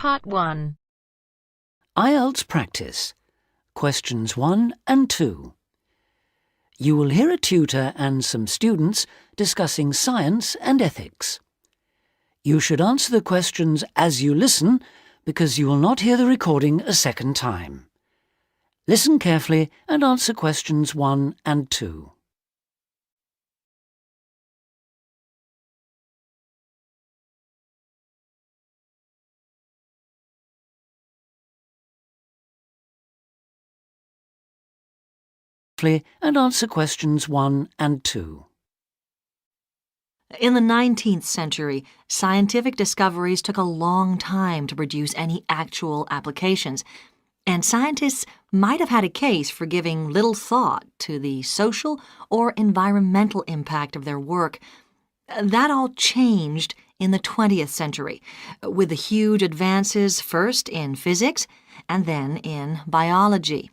Part 1. IELTS practice. Questions 1 and 2. You will hear a tutor and some students discussing science and ethics. You should answer the questions as you listen because you will not hear the recording a second time. Listen carefully and answer questions 1 and 2. And answer questions 1 and 2. In the 19th century, scientific discoveries took a long time to produce any actual applications, and scientists might have had a case for giving little thought to the social or environmental impact of their work. That all changed in the 20th century, with the huge advances first in physics and then in biology.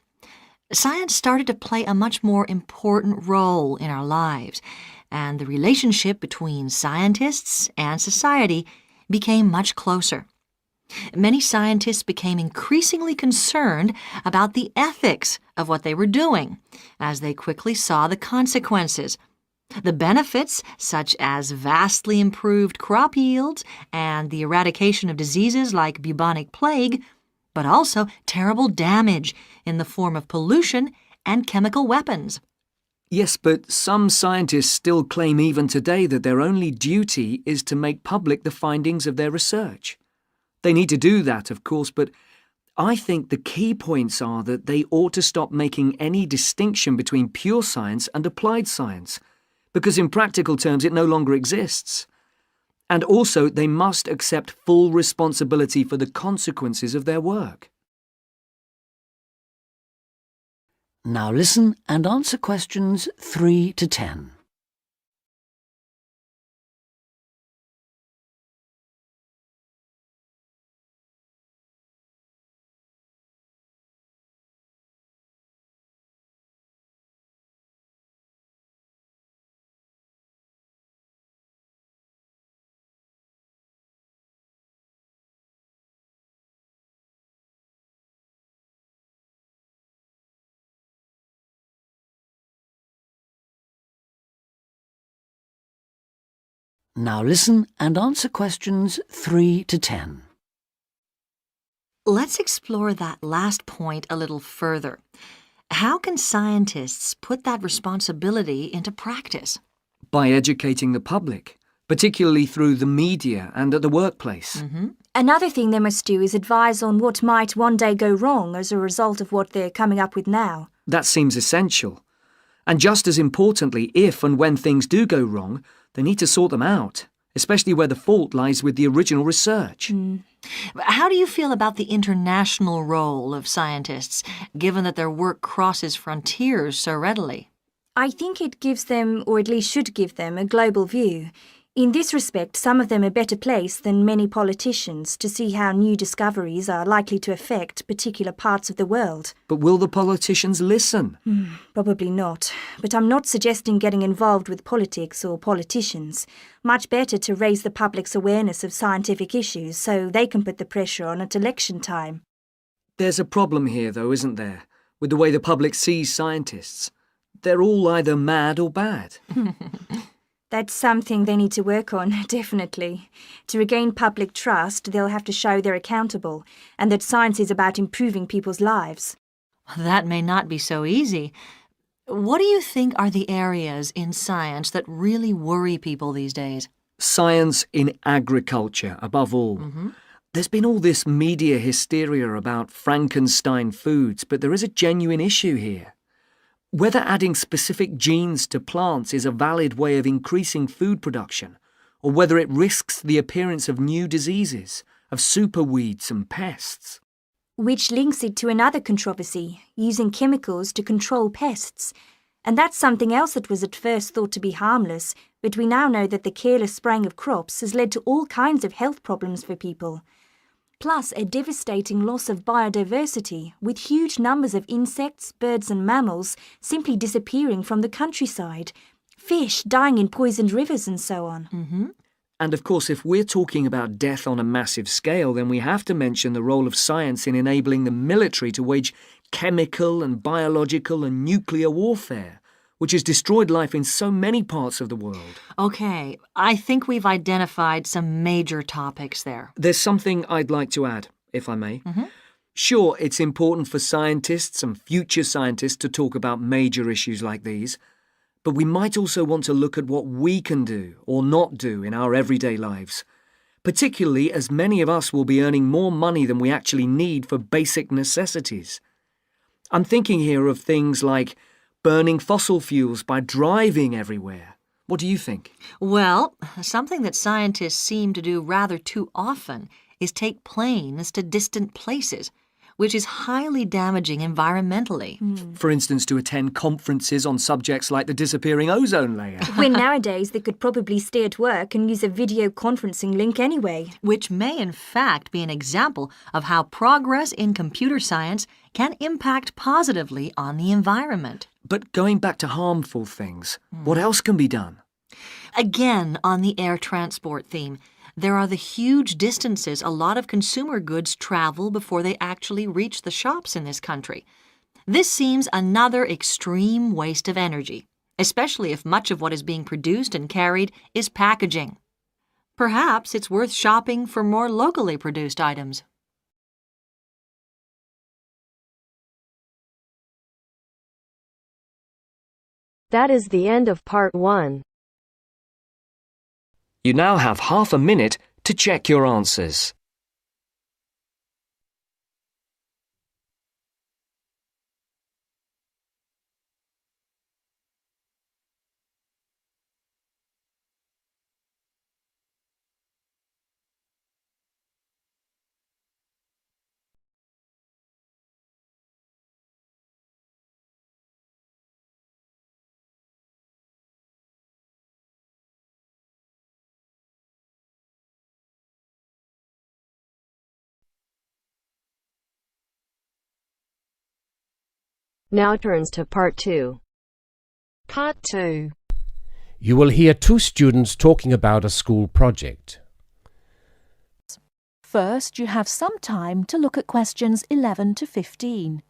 Science started to play a much more important role in our lives, and the relationship between scientists and society became much closer. Many scientists became increasingly concerned about the ethics of what they were doing, as they quickly saw the consequences. The benefits, such as vastly improved crop yields and the eradication of diseases like bubonic plague, but also terrible damage in the form of pollution and chemical weapons. Yes, but some scientists still claim even today that their only duty is to make public the findings of their research. They need to do that, of course, but I think the key points are that they ought to stop making any distinction between pure science and applied science, because in practical terms it no longer exists. And also, they must accept full responsibility for the consequences of their work. Now listen and answer questions 3 to 10. Now listen and answer questions 3 to 10. Let's explore that last point a little further. How can scientists put that responsibility into practice? By educating the public, particularly through the media and at the workplace. Another thing they must do is advise on what might one day go wrong as a result of what they're coming up with now. That seems essential. And just as importantly, if and when things do go wrong, they need to sort them out, especially where the fault lies with the original research. How do you feel about the international role of scientists, given that their work crosses frontiers so readily? I think it gives them, or at least should give them, a global view. In this respect, some of them are better placed than many politicians to see how new discoveries are likely to affect particular parts of the world. But will the politicians listen? Probably not. But I'm not suggesting getting involved with politics or politicians. Much better to raise the public's awareness of scientific issues so they can put the pressure on at election time. There's a problem here, though, isn't there, with the way the public sees scientists. They're all either mad or bad. That's something they need to work on, definitely. To regain public trust, they'll have to show they're accountable, and that science is about improving people's lives. That may not be so easy. What do you think are the areas in science that really worry people these days? Science in agriculture, above all. There's been all this media hysteria about Frankenstein foods, but there is a genuine issue here. Whether adding specific genes to plants is a valid way of increasing food production, or whether it risks the appearance of new diseases, of superweeds and pests. Which links it to another controversy, using chemicals to control pests. And that's something else that was at first thought to be harmless, but we now know that the careless spraying of crops has led to all kinds of health problems for people. Plus a devastating loss of biodiversity, with huge numbers of insects, birds and mammals simply disappearing from the countryside, fish dying in poisoned rivers and so on. And of course, if we're talking about death on a massive scale, then we have to mention the role of science in enabling the military to wage chemical and biological and nuclear warfare, which has destroyed life in so many parts of the world. Okay, I think we've identified some major topics there. There's something I'd like to add, if I may. Sure, it's important for scientists and future scientists to talk about major issues like these, but we might also want to look at what we can do or not do in our everyday lives, particularly as many of us will be earning more money than we actually need for basic necessities. I'm thinking here of things like burning fossil fuels by driving everywhere. What do you think? Well, something that scientists seem to do rather too often is take planes to distant places, which is highly damaging environmentally. For instance, to attend conferences on subjects like the disappearing ozone layer. When nowadays they could probably stay at work and use a video conferencing link anyway. Which may in fact be an example of how progress in computer science can impact positively on the environment. But going back to harmful things, what else can be done? Again, on the air transport theme, there are the huge distances a lot of consumer goods travel before they actually reach the shops in this country. This seems another extreme waste of energy, especially if much of what is being produced and carried is packaging. Perhaps it's worth shopping for more locally produced items. That is the end of part 1. You now have half a minute to check your answers. Now turns to part 2. Part 2. You will hear two students talking about a school project. First, you have some time to look at questions 11 to 15.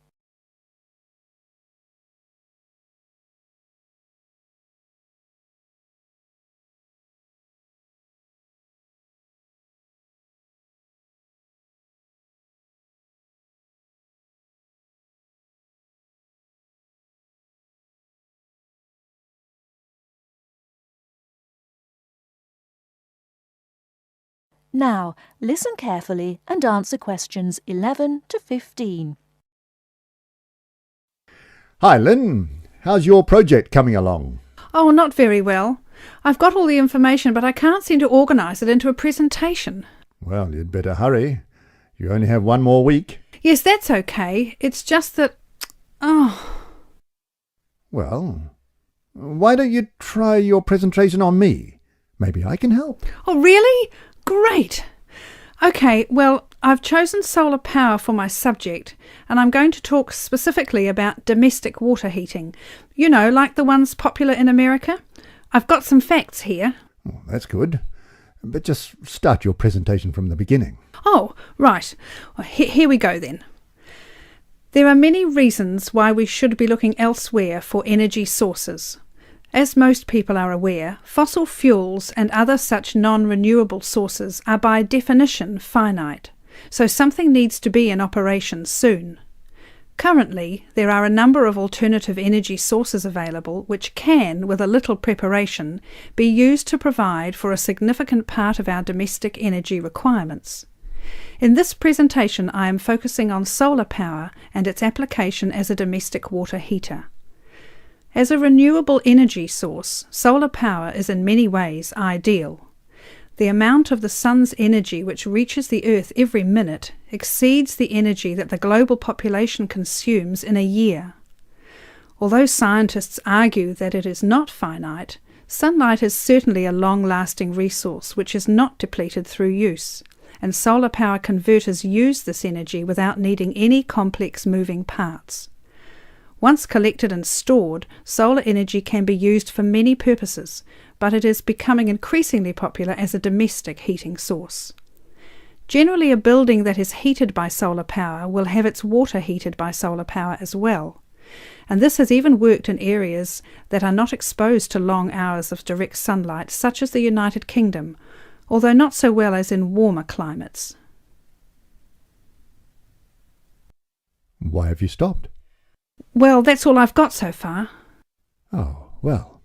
Now, listen carefully and answer questions 11 to 15. Hi, Lynn. How's your project coming along? Oh, not very well. I've got all the information, but I can't seem to organise it into a presentation. Well, you'd better hurry. You only have one more week. Yes, that's okay. It's just that... Well, why don't you try your presentation on me? Maybe I can help. Oh, really? Great! Okay, well, I've chosen solar power for my subject, and I'm going to talk specifically about domestic water heating. You know, like the ones popular in America. I've got some facts here. Oh, that's good. But just start your presentation from the beginning. Oh, right. Well, here we go then. There are many reasons why we should be looking elsewhere for energy sources. As most people are aware, fossil fuels and other such non-renewable sources are by definition finite, so something needs to be in operation soon. Currently, there are a number of alternative energy sources available which can, with a little preparation, be used to provide for a significant part of our domestic energy requirements. In this presentation, I am focusing on solar power and its application as a domestic water heater. As a renewable energy source, solar power is in many ways ideal. The amount of the sun's energy which reaches the earth every minute exceeds the energy that the global population consumes in a year. Although scientists argue that it is not finite, sunlight is certainly a long-lasting resource which is not depleted through use, and solar power converters use this energy without needing any complex moving parts. Once collected and stored, solar energy can be used for many purposes, but it is becoming increasingly popular as a domestic heating source. Generally, a building that is heated by solar power will have its water heated by solar power as well. And this has even worked in areas that are not exposed to long hours of direct sunlight, such as the United Kingdom, although not so well as in warmer climates. Why have you stopped? Well, that's all I've got so far. Oh, well.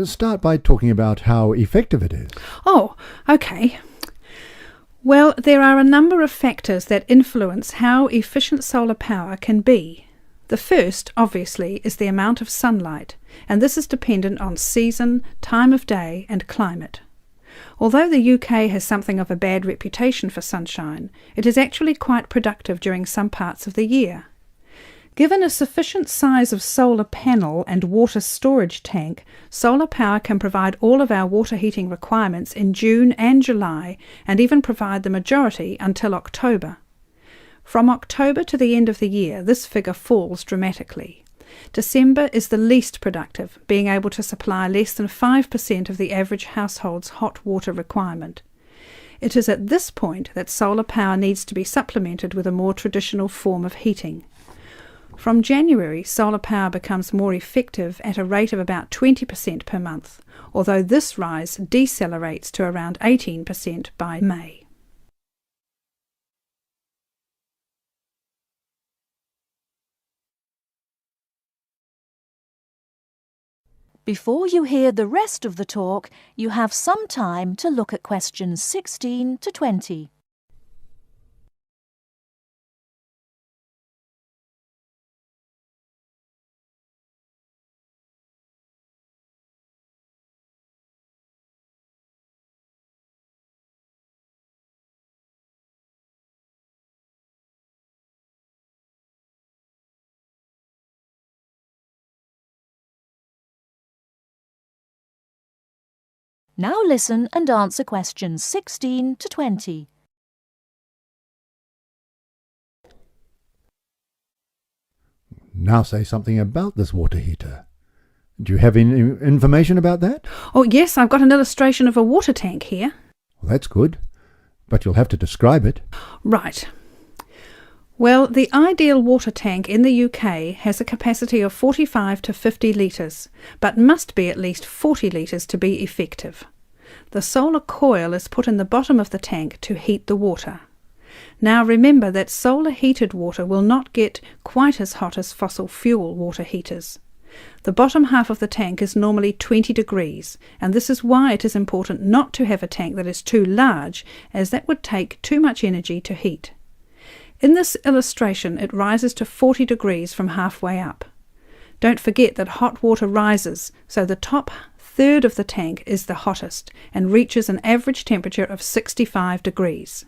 Start by talking about how effective it is. Oh, okay. Well, there are a number of factors that influence how efficient solar power can be. The first, obviously, is the amount of sunlight, and this is dependent on season, time of day, and climate. Although the UK has something of a bad reputation for sunshine, it is actually quite productive during some parts of the year. Given a sufficient size of solar panel and water storage tank, solar power can provide all of our water heating requirements in June and July, and even provide the majority until October. From October to the end of the year, this figure falls dramatically. December is the least productive, being able to supply less than 5% of the average household's hot water requirement. It is at this point that solar power needs to be supplemented with a more traditional form of heating. From January, solar power becomes more effective at a rate of about 20% per month, although this rise decelerates to around 18% by May. Before you hear the rest of the talk, you have some time to look at questions 16 to 20. Now listen and answer questions 16 to 20. Now say something about this water heater. Do you have any information about that? Oh yes, I've got an illustration of a water tank here. Well, that's good, but you'll have to describe it. Right. Well, the ideal water tank in the UK has a capacity of 45 to 50 litres, but must be at least 40 litres to be effective. The solar coil is put in the bottom of the tank to heat the water. Now remember that solar heated water will not get quite as hot as fossil fuel water heaters. The bottom half of the tank is normally 20 degrees, and this is why it is important not to have a tank that is too large, as that would take too much energy to heat. In this illustration, it rises to 40 degrees from halfway up. Don't forget that hot water rises, so the top third of the tank is the hottest and reaches an average temperature of 65 degrees.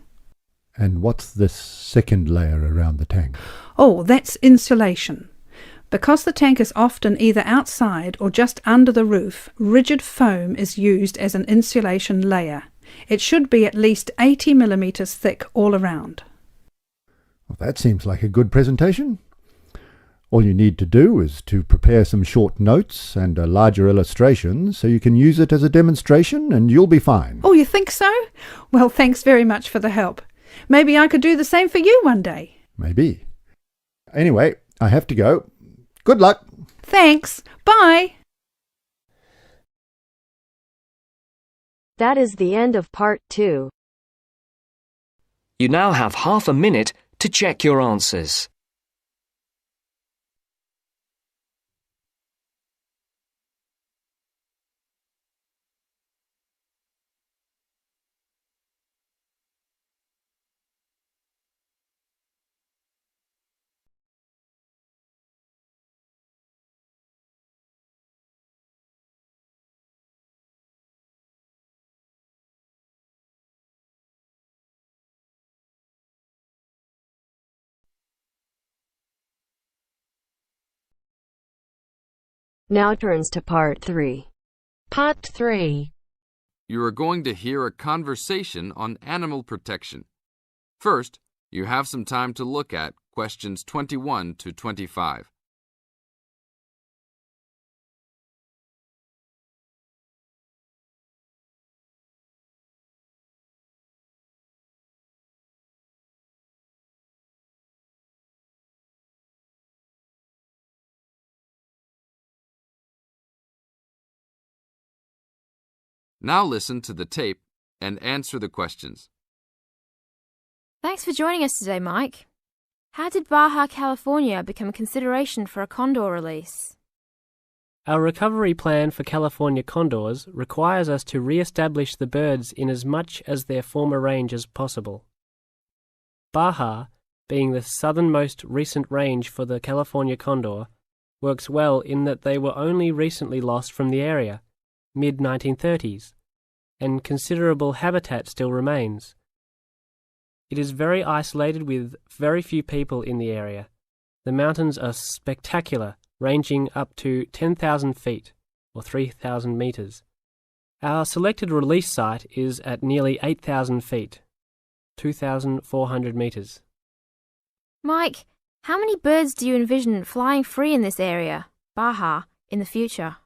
And what's this second layer around the tank? Oh, that's insulation. Because the tank is often either outside or just under the roof, rigid foam is used as an insulation layer. It should be at least 80 millimetres thick all around. Well, that seems like a good presentation. All you need to do is to prepare some short notes and a larger illustration so you can use it as a demonstration and you'll be fine. Oh, you think so? Well, thanks very much for the help. Maybe I could do the same for you one day. Maybe. Anyway, I have to go. Good luck. Thanks. Bye. That is the end of part 2. You now have half a minute to check your answers. Now turns to part 3. Part 3. You are going to hear a conversation on animal protection. First, you have some time to look at questions 21 to 25. Now listen to the tape and answer the questions. Thanks for joining us today, Mike. How did Baja California become a consideration for a condor release? Our recovery plan for California condors requires us to re-establish the birds in as much as their former range as possible. Baja, being the southernmost recent range for the California condor, works well in that they were only recently lost from the area, mid-1930s, and considerable habitat still remains. It is very isolated with very few people in the area. The mountains are spectacular, ranging up to 10,000 feet, or 3,000 meters. Our selected release site is at nearly 8,000 feet, 2,400 meters. Mike, how many birds do you envision flying free in this area, Baja, in the future?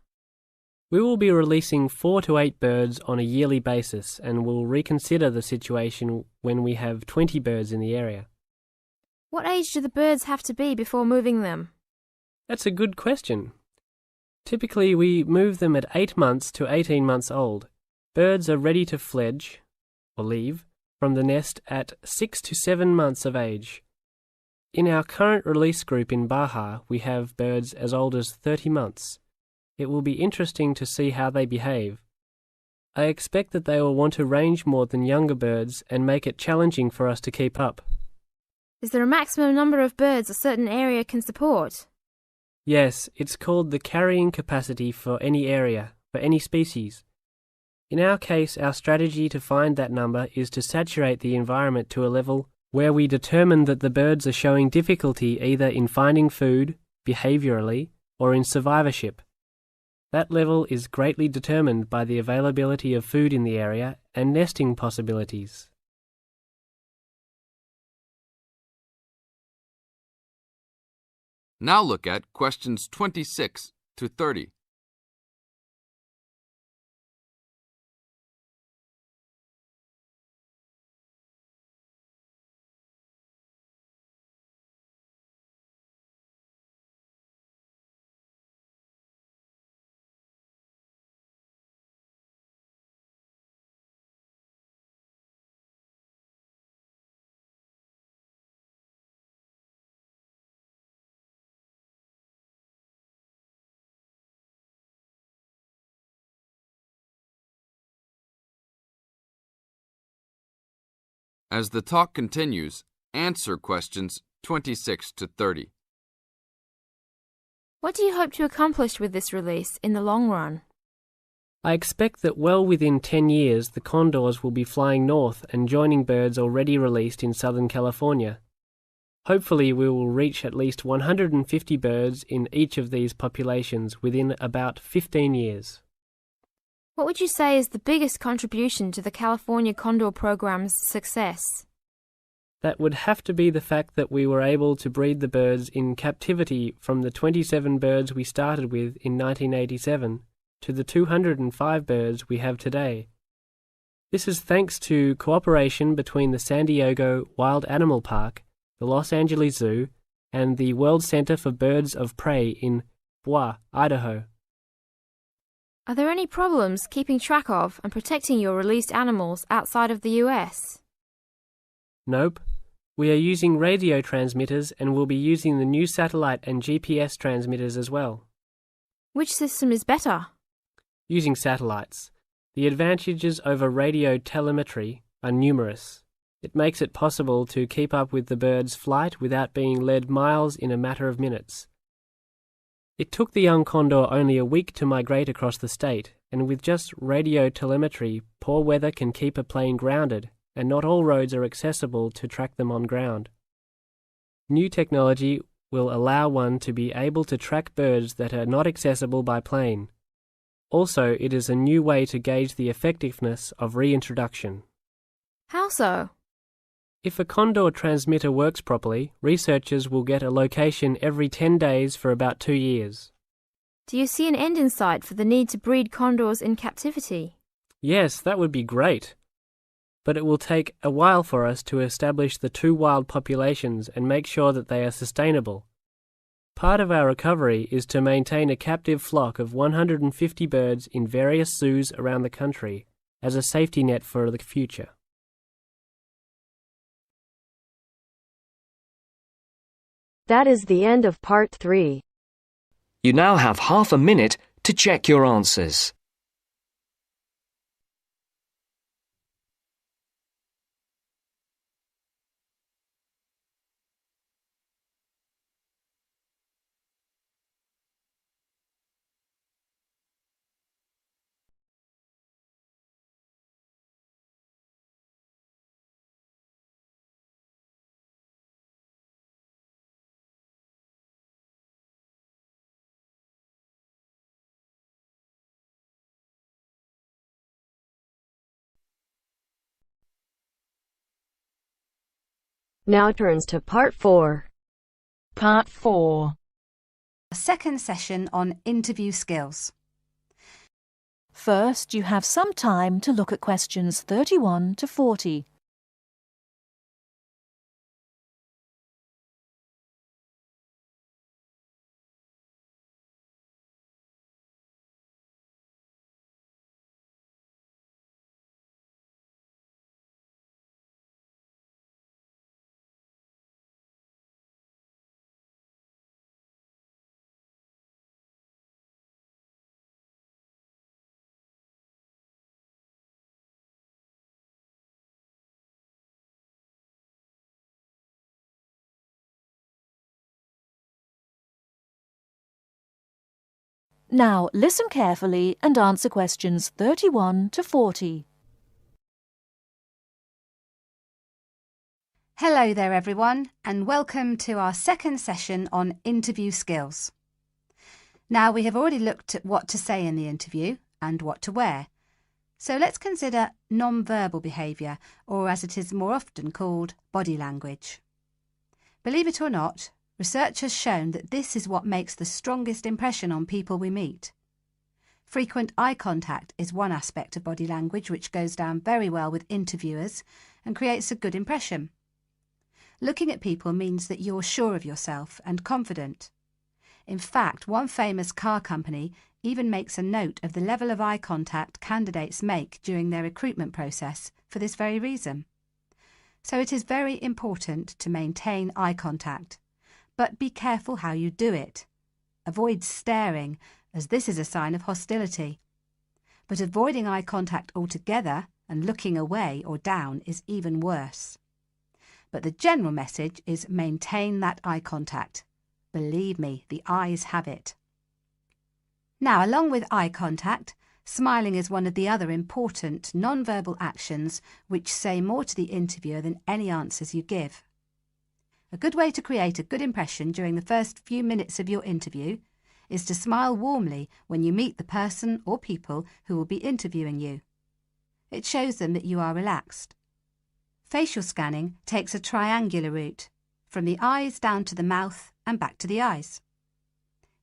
We will be releasing 4 to 8 birds on a yearly basis and will reconsider the situation when we have 20 birds in the area. What age do the birds have to be before moving them? That's a good question. Typically, we move them at 8 months to 18 months old. Birds are ready to fledge, or leave, from the nest at 6 to 7 months of age. In our current release group in Baja, we have birds as old as 30 months. It will be interesting to see how they behave. I expect that they will want to range more than younger birds and make it challenging for us to keep up. Is there a maximum number of birds a certain area can support? Yes, it's called the carrying capacity for any area, for any species. In our case, our strategy to find that number is to saturate the environment to a level where we determine that the birds are showing difficulty either in finding food, behaviourally, or in survivorship. That level is greatly determined by the availability of food in the area and nesting possibilities. Now look at questions 26 to 30. As the talk continues, answer questions 26 to 30. What do you hope to accomplish with this release in the long run? I expect that well within 10 years the condors will be flying north and joining birds already released in Southern California. Hopefully we will reach at least 150 birds in each of these populations within about 15 years. What would you say is the biggest contribution to the California Condor program's success? That would have to be the fact that we were able to breed the birds in captivity from the 27 birds we started with in 1987 to the 205 birds we have today. This is thanks to cooperation between the San Diego Wild Animal Park, the Los Angeles Zoo, and the World Center for Birds of Prey in Boise, Idaho. Are there any problems keeping track of and protecting your released animals outside of the US? Nope. We are using radio transmitters and will be using the new satellite and GPS transmitters as well. Which system is better? Using satellites. The advantages over radio telemetry are numerous. It makes it possible to keep up with the bird's flight without being led miles in a matter of minutes. It took the young condor only a week to migrate across the state, and with just radio telemetry, poor weather can keep a plane grounded, and not all roads are accessible to track them on ground. New technology will allow one to be able to track birds that are not accessible by plane. Also, it is a new way to gauge the effectiveness of reintroduction. How so? If a condor transmitter works properly, researchers will get a location every 10 days for about 2 years. Do you see an end in sight for the need to breed condors in captivity? Yes, that would be great. But it will take a while for us to establish the two wild populations and make sure that they are sustainable. Part of our recovery is to maintain a captive flock of 150 birds in various zoos around the country as a safety net for the future. That is the end of part 3. You now have half a minute to check your answers. Now turns to part 4. Part 4. A second session on interview skills. First, you have some time to look at questions 31 to 40. Now listen carefully and answer questions 31 to 40. Hello there everyone, and welcome to our second session on interview skills. Now we have already looked at what to say in the interview and what to wear. So let's consider non-verbal behaviour, or as it is more often called, body language. Believe it or not, research has shown that this is what makes the strongest impression on people we meet. Frequent eye contact is one aspect of body language which goes down very well with interviewers and creates a good impression. Looking at people means that you're sure of yourself and confident. In fact, one famous car company even makes a note of the level of eye contact candidates make during their recruitment process for this very reason. So it is very important to maintain eye contact, but be careful how you do it. Avoid staring, as this is a sign of hostility. But avoiding eye contact altogether and looking away or down is even worse. But the general message is maintain that eye contact. Believe me, the eyes have it. Now, along with eye contact, smiling is one of the other important non-verbal actions which say more to the interviewer than any answers you give. A good way to create a good impression during the first few minutes of your interview is to smile warmly when you meet the person or people who will be interviewing you. It shows them that you are relaxed. Facial scanning takes a triangular route, from the eyes down to the mouth and back to the eyes.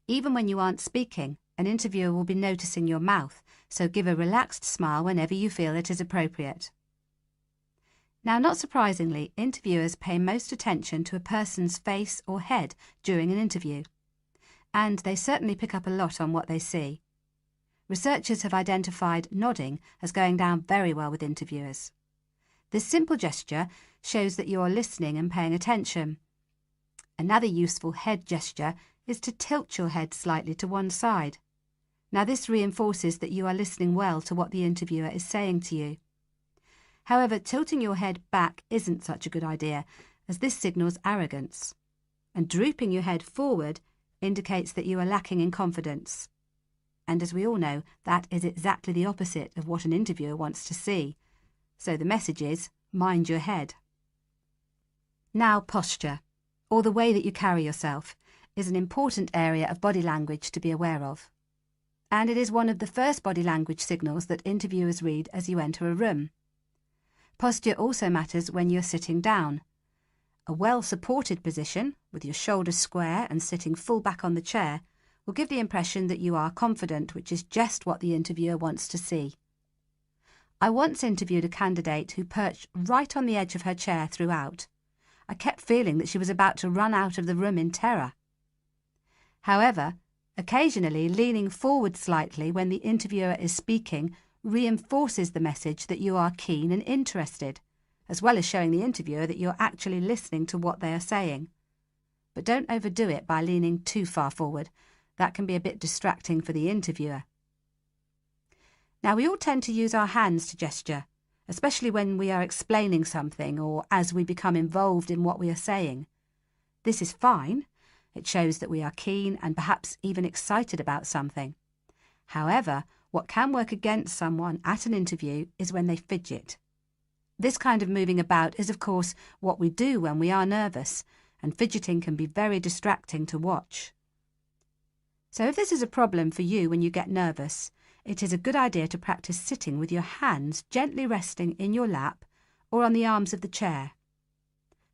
Even when you aren't speaking, an interviewer will be noticing your mouth, so give a relaxed smile whenever you feel it is appropriate. Now, not surprisingly, interviewers pay most attention to a person's face or head during an interview, and they certainly pick up a lot on what they see. Researchers have identified nodding as going down very well with interviewers. This simple gesture shows that you are listening and paying attention. Another useful head gesture is to tilt your head slightly to one side. Now, this reinforces that you are listening well to what the interviewer is saying to you. However, tilting your head back isn't such a good idea, as this signals arrogance. And drooping your head forward indicates that you are lacking in confidence. And as we all know, that is exactly the opposite of what an interviewer wants to see. So the message is, mind your head. Now, posture, or the way that you carry yourself, is an important area of body language to be aware of. And it is one of the first body language signals that interviewers read as you enter a room. Posture also matters when you're sitting down. A well-supported position, with your shoulders square and sitting full back on the chair, will give the impression that you are confident, which is just what the interviewer wants to see. I once interviewed a candidate who perched right on the edge of her chair throughout. I kept feeling that she was about to run out of the room in terror. However, occasionally leaning forward slightly when the interviewer is speaking reinforces the message that you are keen and interested, as well as showing the interviewer that you're actually listening to what they are saying. But don't overdo it by leaning too far forward. That can be a bit distracting for the interviewer. Now, we all tend to use our hands to gesture, especially when we are explaining something or as we become involved in what we are saying. This is fine. It shows that we are keen and perhaps even excited about something. However, what can work against someone at an interview is when they fidget. This kind of moving about is, of course, what we do when we are nervous, and fidgeting can be very distracting to watch. So if this is a problem for you when you get nervous, it is a good idea to practice sitting with your hands gently resting in your lap or on the arms of the chair.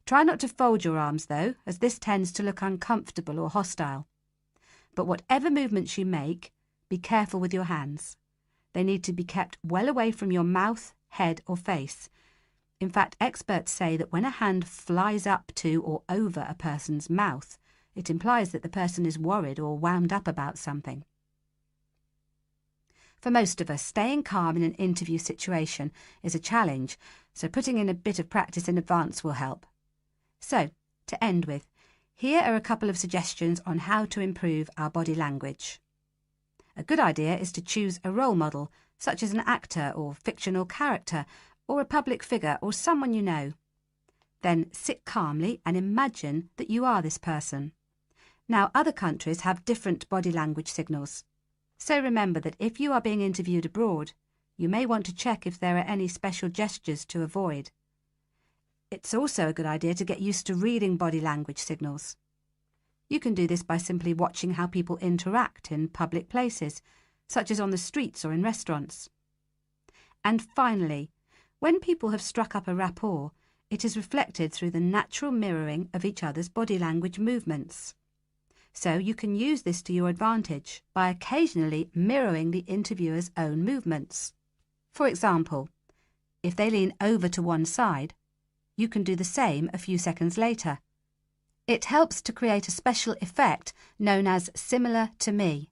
Try not to fold your arms though, as this tends to look uncomfortable or hostile. But whatever movements you make, be careful with your hands. They need to be kept well away from your mouth, head or face. In fact, experts say that when a hand flies up to or over a person's mouth, it implies that the person is worried or wound up about something. For most of us, staying calm in an interview situation is a challenge, so putting in a bit of practice in advance will help. So, to end with, here are a couple of suggestions on how to improve our body language. A good idea is to choose a role model, such as an actor or fictional character, or a public figure or someone you know. Then sit calmly and imagine that you are this person. Now, other countries have different body language signals. So remember that if you are being interviewed abroad, you may want to check if there are any special gestures to avoid. It's also a good idea to get used to reading body language signals. You can do this by simply watching how people interact in public places, such as on the streets or in restaurants. And finally, when people have struck up a rapport, it is reflected through the natural mirroring of each other's body language movements. So you can use this to your advantage by occasionally mirroring the interviewer's own movements. For example, if they lean over to one side, you can do the same a few seconds later. It helps to create a special effect known as similar to me.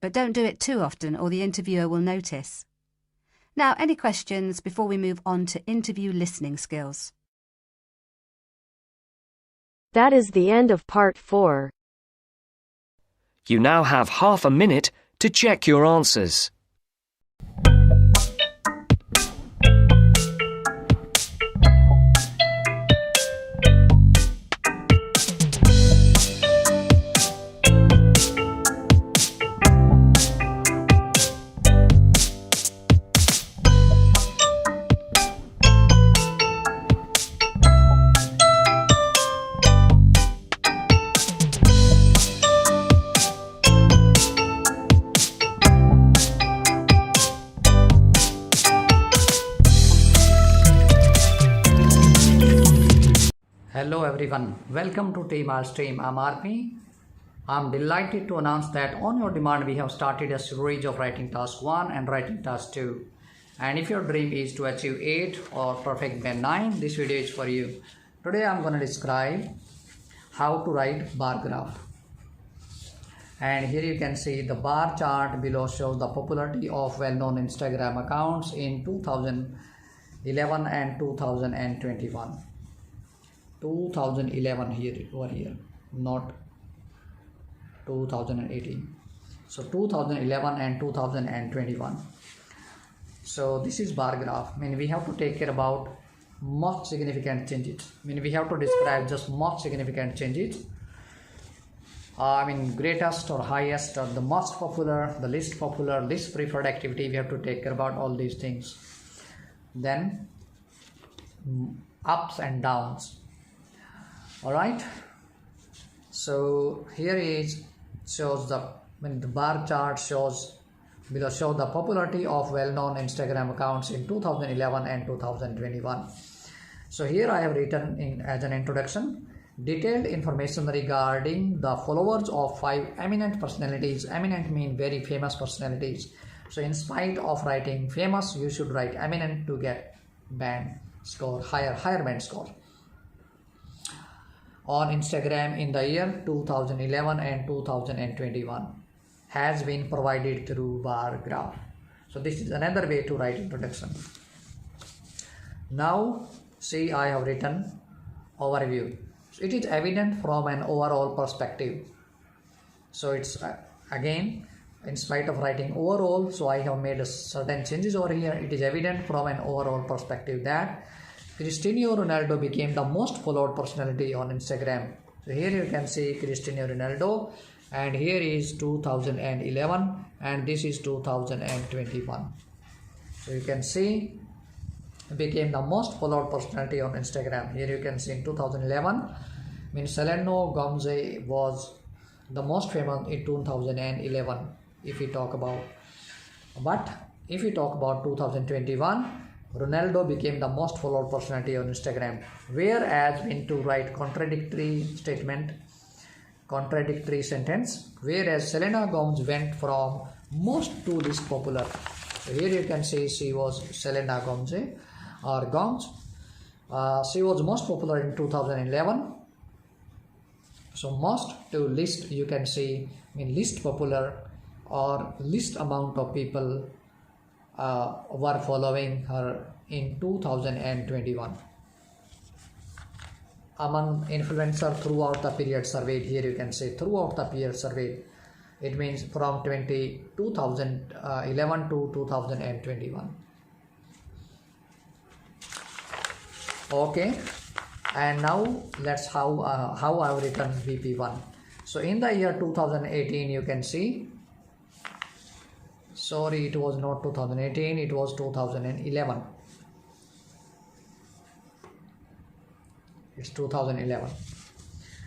But don't do it too often or the interviewer will notice. Now, any questions before we move on to interview listening skills? That is the end of part 4. You now have half a minute to check your answers. Hello everyone, welcome to Team R Stream. I'm RP. I'm delighted to announce that on your demand we have started a series of writing task 1 and writing task 2. And if your dream is to achieve 8 or perfect band 9, this video is for you. Today I'm going to describe how to write bar graph. And here you can see the bar chart below shows the popularity of well-known Instagram accounts in 2011 and 2021. 2011 here over here, not 2018. So 2011 and 2021. So this is bar graph. I mean, we have to take care about most significant changes. I mean, we have to describe just most significant changes. I mean, greatest or highest or the most popular, the least popular, least preferred activity. We have to take care about all these things. Then ups and downs. All right, so here is shows the when the bar chart shows below show the popularity of well-known Instagram accounts in 2011 and 2021. So here I have written in as an introduction detailed information regarding the followers of 5 eminent personalities. Eminent mean very famous personalities. So in spite of writing famous, you should write eminent to get band score, higher band score. on Instagram in the year 2011 and 2021 has been provided through bar graph. So this is another way to write introduction. Now see, I have written overview. So it is evident from an overall perspective. So it's again, in spite of writing overall, so I have made certain changes over here. It is evident from an overall perspective that Cristiano Ronaldo became the most followed personality on Instagram. So here you can see Cristiano Ronaldo, and here is 2011 and this is 2021. So you can see became the most followed personality on Instagram. Here you can see in 2011 means Selena Gomez was the most famous in 2011 if we talk about. But if we talk about 2021, Ronaldo became the most followed personality on Instagram, whereas when to write contradictory sentence, whereas Selena Gomez went from most to least popular. So here you can see she was Selena Gomez or Gomez. She was most popular in 2011. So most to least, you can see least popular or least amount of people were following her in 2021. Among influencer throughout the period surveyed, here you can say throughout the period surveyed, it means from 2011 to 2021. Okay, and now let's how I've written VP1. So in the year 2018, you can see, sorry, it was not 2018, it was 2011. It's 2011.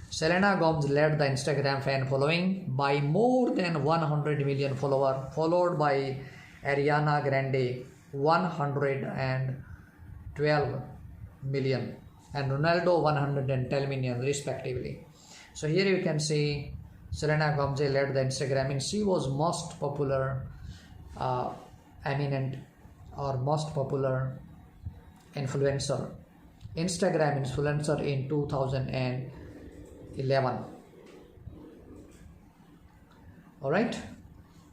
Selena Gomez led the Instagram fan following by more than 100 million followers, followed by Ariana Grande 112 million and Ronaldo 110 million respectively. So here you can see Selena Gomez led the Instagram and she was most popular eminent or most popular influencer, Instagram influencer in 2011. Alright,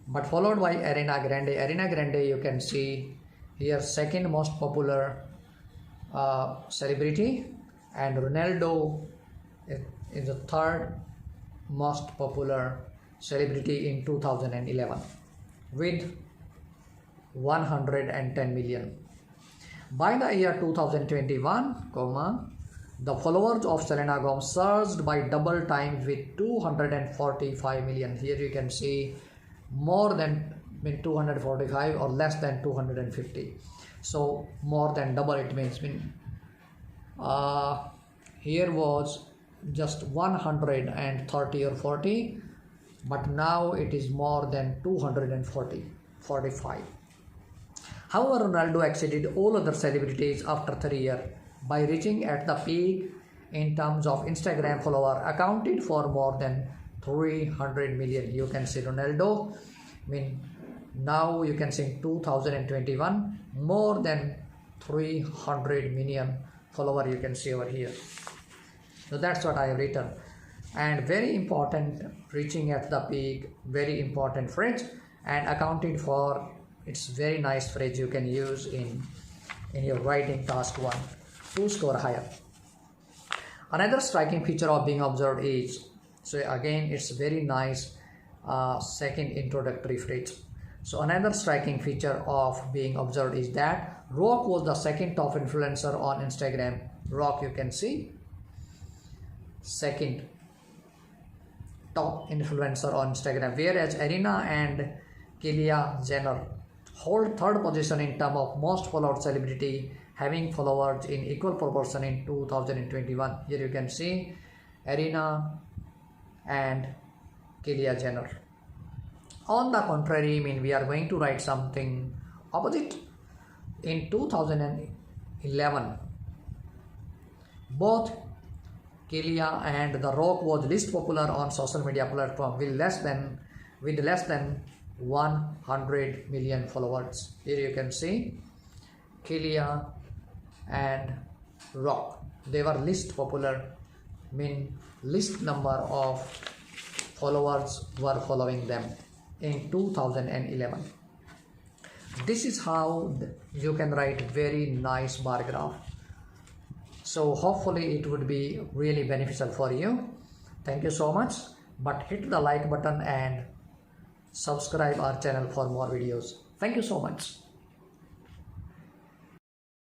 but followed by Ariana Grande. Ariana Grande, you can see here, second most popular celebrity, and Ronaldo is the third most popular celebrity in 2011 with 110 million. By the year 2021, the followers of Selena Gomez surged by double time with 245 million. Here you can see more than 245 or less than 250. So more than double, it means here was just 130 or 40, but now it is more than 245. However, Ronaldo exceeded all other celebrities after 3 years by reaching at the peak in terms of Instagram follower, accounted for more than 300 million. You can see Ronaldo, now you can see in 2021 more than 300 million follower, you can see over here. So that's what I have written. And very important, reaching at the peak, very important phrase, and accounted for, it's very nice phrase you can use in your writing task 1 to score higher. Another striking feature of being observed is, so again it's very nice second introductory phrase. So another striking feature of being observed is that Rock was the second top influencer on Instagram. Rock, you can see, second top influencer on Instagram, whereas Arena and Kylie Jenner hold third position in terms of most followed celebrity, having followers in equal proportion in 2021. Here you can see Arena and Kylie Jenner. On the contrary, we are going to write something opposite. In 2011, both Kylie and The Rock was least popular on social media platform with less than 100 million followers. Here you can see Kylie and Rock, they were least popular mean least number of followers were following them in 2011. This is how you can write very nice bar graph. So hopefully it would be really beneficial for you. Thank you so much. But hit the like button and subscribe our channel for more videos. Thank you so much.